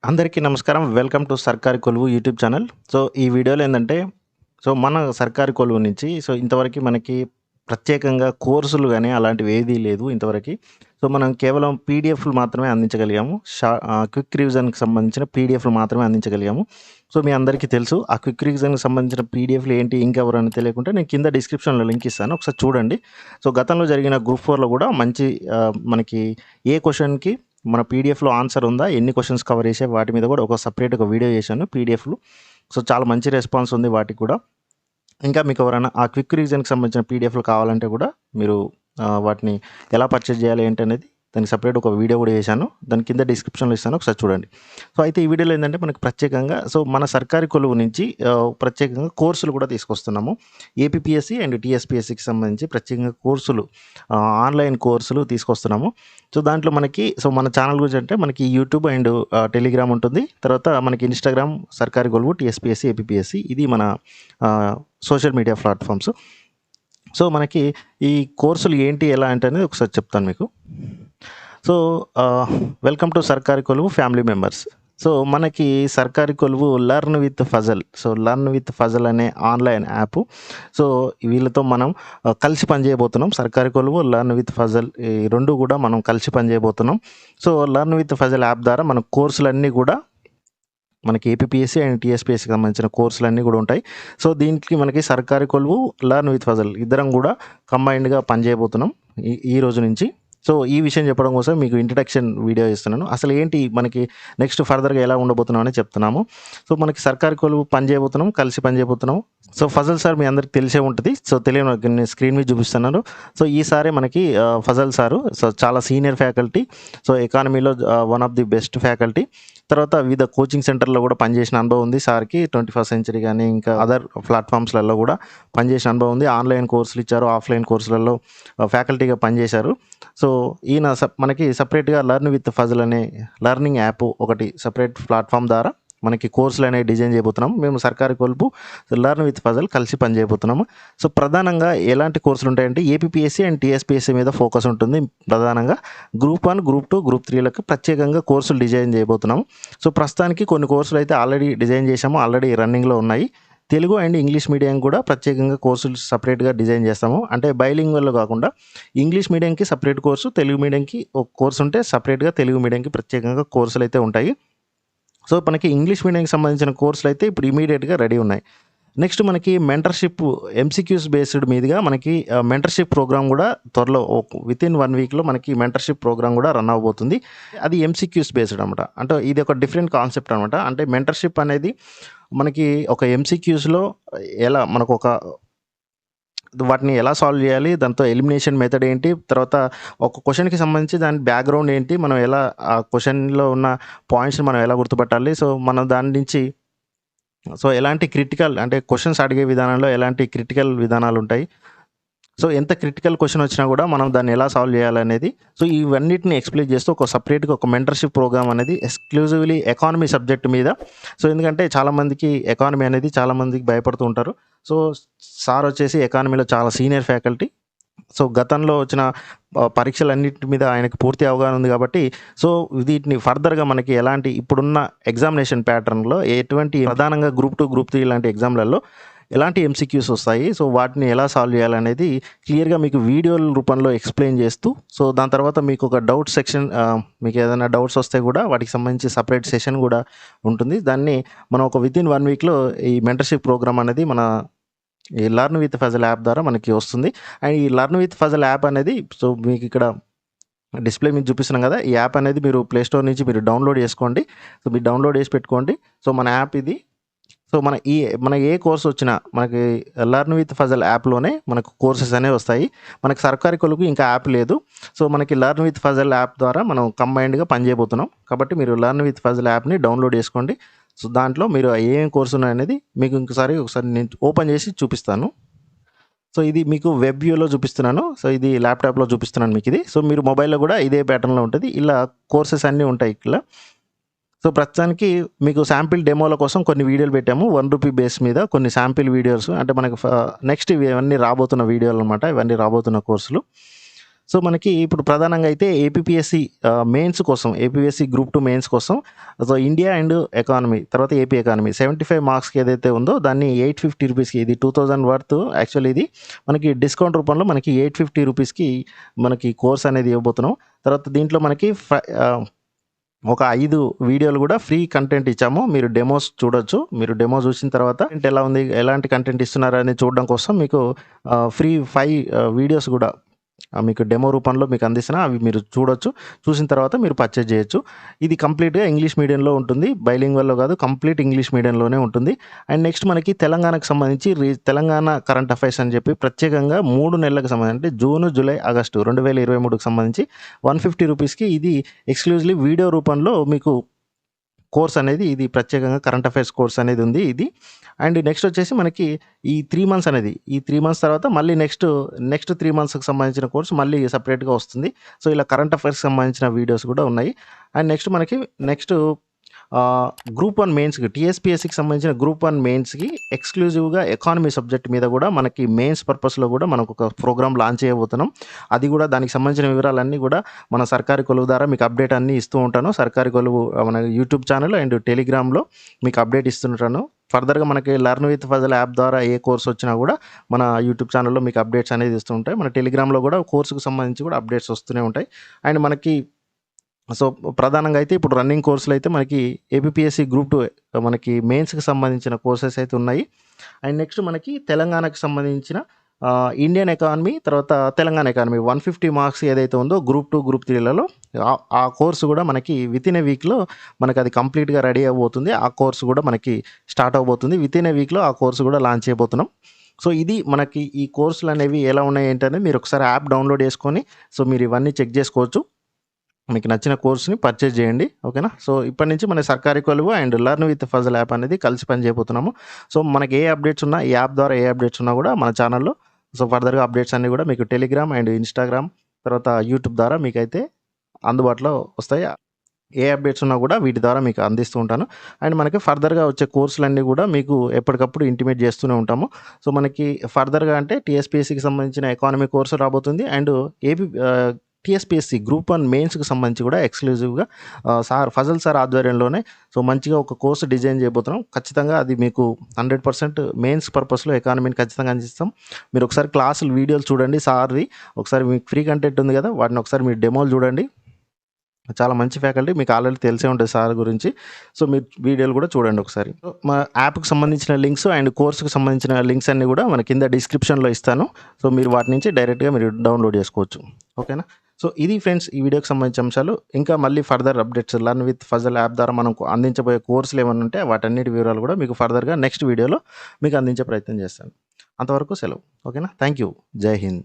అందరికీ నమస్కారం. Welcome to సర్కారీ కొలువు యూట్యూబ్ ఛానల్. సో, ఈ వీడియోలో ఏందంటే, మన సర్కారీ కొలువు నుంచి ఇంతవరకి మనకి ప్రత్యేకంగా కోర్సులు గాని, అలాంటివి ఏదీ లేదు ఇంతవరకి. మనం కేవలం పీడిఎఫ్‌లు మాత్రమే అందించగలిగాము. క్విక్ రివిజన్‌కి సంబంధించిన పీడిఎఫ్‌లు మాత్రమే అందించగలిగాము. మీ అందరికీ తెలుసు. ఆ క్విక్ రివిజన్‌కి సంబంధించిన పీడిఎఫ్‌లు ఏంటి, ఇంకెవరైనా తెలియకుంటే నేను కింద డిస్క్రిప్షన్‌లో లింక్ ఇస్తాను. ఒకసారి చూడండి. గతంలో జరిగిన గ్రూప్ 4లో కూడా మంచి మనకి ఏ క్వెషన్‌కి మన పీడిఎఫ్‌లో ఆన్సర్ ఉందా? ఎన్ని క్వెషన్స్ కవర్ చేసాయి? వాటి మీద కూడా ఒక వీడియో చేశాను పీడిఎఫ్‌లు. చాలా మంచి రెస్పాన్స్ ఉంది వాటికి కూడా. ఇంకా మీకు ఎవరైనా ఆ క్విక్ రివిజన్‌కి సంబంధించిన పీడిఎఫ్‌లు కావాలంటే కూడా మీరు వాటిని ఎలా పర్చేజ్ చేయాలి ఏంటనేది దానికి సెపరేట్ ఒక వీడియో కూడా చేశాను. దాని కింద డిస్క్రిప్షన్‌లో ఇస్తాను. ఒకసారి చూడండి. అయితే ఈ వీడియోలో ఏందంటే మనకి ప్రత్యేకంగా మన సర్కారీ కొలువు నుంచి ప్రత్యేకంగా కోర్సులు కూడా తీసుకొస్తున్నాము. ఏపీపీఎస్సీ అండ్ టీఎస్పీఎస్సీకి సంబంధించి ప్రత్యేకంగా కోర్సులు ఆన్‌లైన్ కోర్సులు తీసుకొస్తున్నాము. దాంట్లో మనకి మన ఛానల్ గురించి అంటే మనకి యూట్యూబ్ అండ్ టెలిగ్రామ్ ఉంటుంది. తర్వాత మనకి ఇన్‌స్టాగ్రామ్ సర్కారీ కొలువు, టీఎస్పీఎస్సీ, ఏపీపీఎస్సీ ఇది మన సోషల్ మీడియా ప్లాట్‌ఫామ్స్. మనకి ఈ కోర్సులు ఏంటి, ఎలా అంటే అనేది ఒకసారి చెప్తాను మీకు. వెల్కమ్ టు సర్కారీ కొలువు ఫ్యామిలీ మెంబర్స్. మనకి సర్కారీ కొలువు learn with Fazal. Learn with Fazal అనే ఆన్‌లైన్ యాప్. వీళ్ళతో మనం కలిసి పనిచేయబోతున్నాం. సర్కారీ కొలువు, లెర్న్ విత్ ఫజల్ ఈ 2 కూడా మనం కలిసి పనిచేయబోతున్నాం. లెర్న్ విత్ ఫజల్ యాప్ ద్వారా మన కోర్సులన్నీ కూడా మనకి ఏపీపీఎస్సీ అండ్ టీఎస్పీఎస్సీకి సంబంధించిన కోర్సులన్నీ కూడా ఉంటాయి. దీనికి మనకి సర్కారీ కొలువు, లెర్న్ విత్ ఫజల్ ఇద్దరం కూడా కంబైన్డ్‌గా పనిచేయబోతున్నాం ఈ రోజు నుంచి. ఈ విషయం చెప్పడం కోసం మీకు ఇంట్రడక్షన్ వీడియో ఇస్తున్నాను. అసలు ఏంటి మనకి నెక్స్ట్ ఫర్దర్‌గా ఎలా ఉండబోతున్నాం అని చెప్తున్నాము. మనకి సర్కారీ కొలువు పనిచేయబోతున్నాం, కలిసి పనిచేయబోతున్నాం. ఫజల్ సార్ మీ అందరికి తెలిసే ఉంటుంది. తెలియని వాళ్ళకి నేను స్క్రీన్ మీద చూపిస్తున్నాను. ఈసారి మనకి ఫజల్ సారు చాలా సీనియర్ ఫ్యాకల్టీ. ఎకానమీలో one of the best faculty. తర్వాత వివిధ కోచింగ్ సెంటర్‌లో కూడా పనిచేసిన అనుభవం ఉంది సార్‌కి. 21st సెంచరీ గానీ, ఇంకా అదర్ ప్లాట్‌ఫామ్స్‌లలో కూడా పనిచేసిన అనుభవం ఉంది. ఆన్‌లైన్ కోర్సులు ఇచ్చారు, ఆఫ్‌లైన్ కోర్సులలో ఫ్యాకల్టీగా పనిచేశారు. ఈయన మనకి సెపరేట్‌గా లెర్న్ విత్ ఫజల్ అనే లెర్నింగ్ యాప్ ఒకటి సెపరేట్ ప్లాట్‌ఫామ్ ద్వారా మనకి కోర్సులు అనేవి డిజైన్ చేయబోతున్నాము. మేము సర్కారీ కొలువు, లెర్న్ విత్ ఫజల్ కలిసి పనిచేయబోతున్నాము. ప్రధానంగా ఎలాంటి కోర్సులు ఉంటాయంటే ఏపీపీఎస్సీ అండ్ టీఎస్పీఎస్సీ మీద ఫోకస్ ఉంటుంది. ప్రధానంగా గ్రూప్ 1, గ్రూప్ 2, గ్రూప్ 3లకు ప్రత్యేకంగా కోర్సులు డిజైన్ చేయబోతున్నాము. ప్రస్తుతానికి కొన్ని కోర్సులు అయితే ఆల్రెడీ డిజైన్ చేశాము, ఆల్రెడీ రన్నింగ్‌లో ఉన్నాయి. తెలుగు అండ్ ఇంగ్లీష్ మీడియం కూడా ప్రత్యేకంగా కోర్సులు సెపరేట్‌గా డిజైన్ చేస్తాము. అంటే బైలింగ్వల్‌లో కాకుండా ఇంగ్లీష్ మీడియంకి సెపరేట్ కోర్సు, తెలుగు మీడియంకి ఒక కోర్సు ఉంటే సెపరేట్‌గా తెలుగు మీడియంకి ప్రత్యేకంగా కోర్సులు అయితే ఉంటాయి. మనకి ఇంగ్లీష్ మీడియంకి సంబంధించిన కోర్సులు అయితే ఇప్పుడు ఇమీడియట్‌గా రెడీ ఉన్నాయి. నెక్స్ట్ మనకి మెంటర్‌షిప్ ఎంసీక్యూస్ బేస్డ్ మీదుగా మనకి మెంటర్‌షిప్ ప్రోగ్రామ్ కూడా త్వరలో వితిన్ 1 వీక్‌లో మనకి మెంటర్‌షిప్ ప్రోగ్రామ్ కూడా రన్ అవ్వబోతుంది. అది ఎంసీక్యూస్ బేస్డ్ అనమాట. అంటే ఇది ఒక డిఫరెంట్ కాన్సెప్ట్ అనమాట. అంటే మెంటర్‌షిప్ అనేది మనకి ఒక ఎంసీక్యూస్‌లో ఎలా మనకొక వాటిని ఎలా సాల్వ్ చేయాలి, దాంతో ఎలిమినేషన్ మెథడ్ ఏంటి, తర్వాత ఒక క్వెషన్‌కి సంబంధించి దాని బ్యాక్‌గ్రౌండ్ ఏంటి, మనం ఎలా ఆ క్వెషన్‌లో ఉన్న పాయింట్స్‌ని మనం ఎలా గుర్తుపట్టాలి, మనం దాని నుంచి ఎలాంటి క్రిటికల్ అంటే క్వెషన్స్ అడిగే విధానంలో ఎలాంటి క్రిటికల్ విధానాలుంటాయి. ఎంత క్రిటికల్ క్వెషన్ వచ్చినా కూడా మనం దాన్ని ఎలా సాల్వ్ చేయాలనేది ఇవన్నిటిని ఎక్స్‌ప్లెయిన్ చేస్తూ ఒక సెపరేట్‌గా ఒక మెంటర్‌షిప్ ప్రోగ్రామ్ అనేది ఎక్స్‌క్లూజివ్‌లీ ఎకానమీ సబ్జెక్ట్ మీద. ఎందుకంటే చాలామందికి ఎకానమీ అనేది చాలామందికి భయపడుతూ ఉంటారు. సార్ వచ్చేసి ఎకానమీలో చాలా సీనియర్ ఫ్యాకల్టీ. గతంలో వచ్చిన పరీక్షలన్నిటి మీద ఆయనకి పూర్తి అవగాహన ఉంది కాబట్టి వీటిని ఫర్దర్‌గా మనకి ఎలాంటి ఇప్పుడున్న ఎగ్జామినేషన్ ప్యాటర్న్‌లో ఎటువంటి ప్రధానంగా గ్రూప్ 2, గ్రూప్ 3 ఇలాంటి ఎగ్జామ్‌లలో ఎలాంటి ఎంసీక్యూస్ వస్తాయి, వాటిని ఎలా సాల్వ్ చేయాలనేది క్లియర్‌గా మీకు వీడియోల రూపంలో ఎక్స్‌ప్లెయిన్ చేస్తూ దాని తర్వాత మీకు ఒక డౌట్ సెక్షన్ మీకు ఏదైనా డౌట్స్ వస్తే కూడా వాటికి సంబంధించి సెపరేట్ సెషన్ కూడా ఉంటుంది. దాన్ని మనం ఒక వితిన్ 1 వీక్‌లో ఈ మెంటర్‌షిప్ ప్రోగ్రామ్ అనేది మన ఈ లెర్న్ విత్ ఫజల్ యాప్ ద్వారా మనకి వస్తుంది. అండ్ ఈ లెర్న్ విత్ ఫజల్ యాప్ అనేది మీకు ఇక్కడ డిస్‌ప్లే మీద చూపిస్తున్నాం కదా! ఈ యాప్ అనేది మీరు ప్లే స్టోర్ నుంచి మీరు డౌన్‌లోడ్ చేసుకోండి. మీరు డౌన్‌లోడ్ చేసి పెట్టుకోండి. మన యాప్ ఇది. మన ఏ కోర్స్ వచ్చినా మనకి లెర్న్ విత్ ఫజల్ యాప్‌లోనే మనకు కోర్సెస్ అనేవి వస్తాయి. మనకి సర్కారీ కొలువుకి ఇంకా యాప్ లేదు. మనకి లెర్న్ విత్ ఫజల్ యాప్ ద్వారా మనం కంబైన్డ్‌గా పనిచేయబోతున్నాం. కాబట్టి మీరు లెర్న్ విత్ ఫజల్ యాప్‌ని డౌన్‌లోడ్ చేసుకోండి. దాంట్లో మీరు ఏమేం కోర్స్ ఉన్నాయనేది మీకు ఒకసారి నేను ఓపెన్ చేసి చూపిస్తాను. ఇది మీకు వెబ్ వ్యూలో చూపిస్తున్నాను. ఇది ల్యాప్‌టాప్‌లో చూపిస్తున్నాను మీకిది. మీరు మొబైల్‌లో కూడా ఇదే ప్యాటర్న్‌లో ఉంటది. ఇలా కోర్సెస్ అన్నీ ఉంటాయి ఇలా. ప్రస్తుతానికి మీకు శాంపిల్ డెమోల కోసం కొన్ని వీడియోలు పెట్టాము. ₹1 బేస్ మీద కొన్ని శాంపిల్ వీడియోస్ అంటే మనకు నెక్స్ట్ ఇవన్నీ రాబోతున్న వీడియోలనమాట. ఇవన్నీ రాబోతున్న కోర్సులు. సో మనకి ఇప్పుడు ప్రధానంగా అయితే ఏపీపీఎస్సీ మెయిన్స్ కోసం, ఏపీఎస్సీ గ్రూప్ 2 మెయిన్స్ కోసం సో ఇండియా అండ్ ఎకానమీ, తర్వాత ఏపీ ఎకానమీ 75 మార్క్స్‌కి ఏదైతే ఉందో దాన్ని 850 రూపీస్‌కి, ఇది 2000 వర్త్. యాక్చువల్లీ ఇది మనకి డిస్కౌంట్ రూపంలో మనకి 850 రూపీస్‌కి మనకి కోర్స్ అనేది ఇవ్వబోతున్నాం. తర్వాత దీంట్లో మనకి ఒక 5 వీడియోలు కూడా ఫ్రీ కంటెంట్ ఇచ్చాము. మీరు డెమోస్ చూడొచ్చు. మీరు డెమో చూసిన తర్వాత ఎలా ఉంది, ఎలాంటి కంటెంట్ ఇస్తున్నారని చూడడం కోసం మీకు ఫ్రీ 5 వీడియోస్ కూడా మీకు డెమో రూపంలో మీకు అందిస్తున్నా. అవి మీరు చూడొచ్చు. చూసిన తర్వాత మీరు పర్చేజ్ చేయొచ్చు. ఇది కంప్లీట్‌గా ఇంగ్లీష్ మీడియంలో ఉంటుంది. బైలింగ్వల్‌లో కాదు, కంప్లీట్ ఇంగ్లీష్ మీడియంలోనే ఉంటుంది. అండ్ నెక్స్ట్ మనకి తెలంగాణకు సంబంధించి తెలంగాణ కరెంట్ అఫైర్స్ అని చెప్పి ప్రత్యేకంగా 3 నెలలకు సంబంధించి, అంటే జూన్, జూలై, ఆగస్టు 2023కి సంబంధించి 150 రూపీస్‌కి ఇది ఎక్స్‌క్లూజివ్‌లీ వీడియో రూపంలో మీకు కోర్స్ అనేది, ఇది ప్రత్యేకంగా కరెంట్ అఫైర్స్ కోర్స్ అనేది ఉంది ఇది. అండ్ నెక్స్ట్ వచ్చేసి మనకి ఈ 3 మంత్స్ అనేది, ఈ 3 మంత్స్ తర్వాత మళ్ళీ నెక్స్ట్ 3 మంత్స్‌కి సంబంధించిన కోర్స్ మళ్ళీ సెపరేట్‌గా వస్తుంది. సో ఇలా కరెంట్ అఫైర్స్‌కి సంబంధించిన వీడియోస్ కూడా ఉన్నాయి. అండ్ నెక్స్ట్ మనకి గ్రూప్ 1 మెయిన్స్‌కి, టీఎస్పీఎస్సీకి సంబంధించిన గ్రూప్ 1 మెయిన్స్‌కి ఎక్స్‌క్లూజివ్‌గా ఎకానమీ సబ్జెక్ట్ మీద కూడా మనకి మెయిన్స్ పర్పస్‌లో కూడా మనకు ఒక ప్రోగ్రామ్ లాంచ్ చేయబోతున్నాం. అది కూడా దానికి సంబంధించిన వివరాలన్నీ కూడా మన సర్కారీ కొలువు ద్వారా మీకు అప్డేట్ అన్నీ ఇస్తూ ఉంటాను. సర్కారీ కొలువు మన యూట్యూబ్ ఛానల్ అండ్ టెలిగ్రామ్‌లో మీకు అప్డేట్ ఇస్తుంటాను. ఫర్దర్‌గా మనకి లెర్న్ విత్ ఫజల్ యాప్ ద్వారా ఏ కోర్స్ వచ్చినా కూడా మన యూట్యూబ్ ఛానల్‌లో మీకు అప్డేట్స్ అనేది ఇస్తూ ఉంటాయి. మన టెలిగ్రామ్‌లో కూడా కోర్సుకు సంబంధించి కూడా అప్డేట్స్ వస్తూనే ఉంటాయి. అండ్ మనకి సో ప్రధానంగా అయితే ఇప్పుడు రన్నింగ్ కోర్సులు అయితే మనకి ఏపీపీఎస్సీ గ్రూప్ 2 మనకి మెయిన్స్‌కి సంబంధించిన కోర్సెస్ అయితే ఉన్నాయి. అండ్ నెక్స్ట్ మనకి తెలంగాణకు సంబంధించిన ఇండియన్ ఎకానమీ, తర్వాత తెలంగాణ ఎకానమీ 150 మార్క్స్ ఏదైతే ఉందో గ్రూప్ 2, గ్రూప్ 3లలో ఆ కోర్సు కూడా మనకి వితిన్ ఏ వీక్‌లో మనకి అది కంప్లీట్‌గా రెడీ అవ్వబోతుంది. ఆ కోర్సు కూడా మనకి స్టార్ట్ అవ్వబోతుంది. వితిన్ ఏ వీక్‌లో ఆ కోర్సు కూడా లాంచ్ చేయబోతున్నాం. సో ఇది మనకి ఈ కోర్సులు అనేవి ఎలా ఉన్నాయి ఏంటనేది మీరు ఒకసారి యాప్ డౌన్లోడ్ చేసుకొని సో మీరు ఇవన్నీ చెక్ చేసుకోవచ్చు. మీకు నచ్చిన కోర్స్‌ని పర్చేజ్ చేయండి. ఓకేనా? సో ఇప్పటి నుంచి మన సర్కారీ కొలువు and learn with Fazal app అనేది కలిసి పని చేయబోతున్నాము. సో మనకి ఏ అప్డేట్స్ ఉన్నా, ఈ యాప్ ద్వారా ఏ అప్డేట్స్ ఉన్నా కూడా మన ఛానల్‌లో సో ఫర్దర్‌గా అప్డేట్స్ అన్నీ కూడా మీకు టెలిగ్రామ్ అండ్ ఇన్‌స్టాగ్రామ్, తర్వాత యూట్యూబ్ ద్వారా మీకైతే అందుబాటులో వస్తాయి. ఏ అప్డేట్స్ ఉన్నా కూడా వీటి ద్వారా మీకు అందిస్తూ ఉంటాను. అండ్ మనకి ఫర్దర్‌గా వచ్చే కోర్సులన్నీ కూడా మీకు ఎప్పటికప్పుడు ఇంటిమేట్ చేస్తూనే ఉంటాము. సో మనకి ఫర్దర్‌గా అంటే టీఎస్పీఎస్సీకి సంబంధించిన ఎకానమీ కోర్సు రాబోతుంది. అండ్ టీఎస్పీఎస్సీ గ్రూప్ 1 మెయిన్స్‌కి సంబంధించి కూడా ఎక్స్‌క్లూజివ్‌గా ఫజల్ సార్ ఆధ్వర్యంలోనే సో మంచిగా ఒక కోర్స్ డిజైన్ చేయబోతున్నాం. ఖచ్చితంగా అది మీకు 100% మెయిన్స్ పర్పస్‌లో ఎకానమీని ఖచ్చితంగా అందిస్తాం. మీరు ఒకసారి క్లాసులు వీడియోలు చూడండి సార్‌వి. ఒకసారి మీకు ఫ్రీ కంటెంట్ ఉంది కదా! వాటిని ఒకసారి మీరు డెమోలు చూడండి. చాలా మంచి ఫ్యాకల్టీ, మీకు ఆల్రెడీ తెలిసే ఉంటుంది సార్ గురించి. సో మీరు వీడియోలు కూడా చూడండి ఒకసారి. సో మా యాప్‌కి సంబంధించిన లింక్స్ అండ్ కోర్స్‌కి సంబంధించిన లింక్స్ అన్నీ కూడా మన కింద డిస్క్రిప్షన్‌లో ఇస్తాను. సో మీరు వాటి నుంచి డైరెక్ట్‌గా మీరు డౌన్లోడ్ చేసుకోవచ్చు. ఓకేనా? సో ఇది ఫ్రెండ్స్ ఈ వీడియోకి సంబంధించిన అంశాలు. ఇంకా మళ్ళీ further updates learn with Fazal app ద్వారా మనం అందించబోయే కోర్సులు ఏమన్నా ఉంటే వాటన్నిటి వివరాలు కూడా మీకు ఫర్దర్‌గా నెక్స్ట్ వీడియోలో మీకు అందించే ప్రయత్నం చేస్తాను. అంతవరకు సెలవు. ఓకేనా? Thank you. జై హింద్.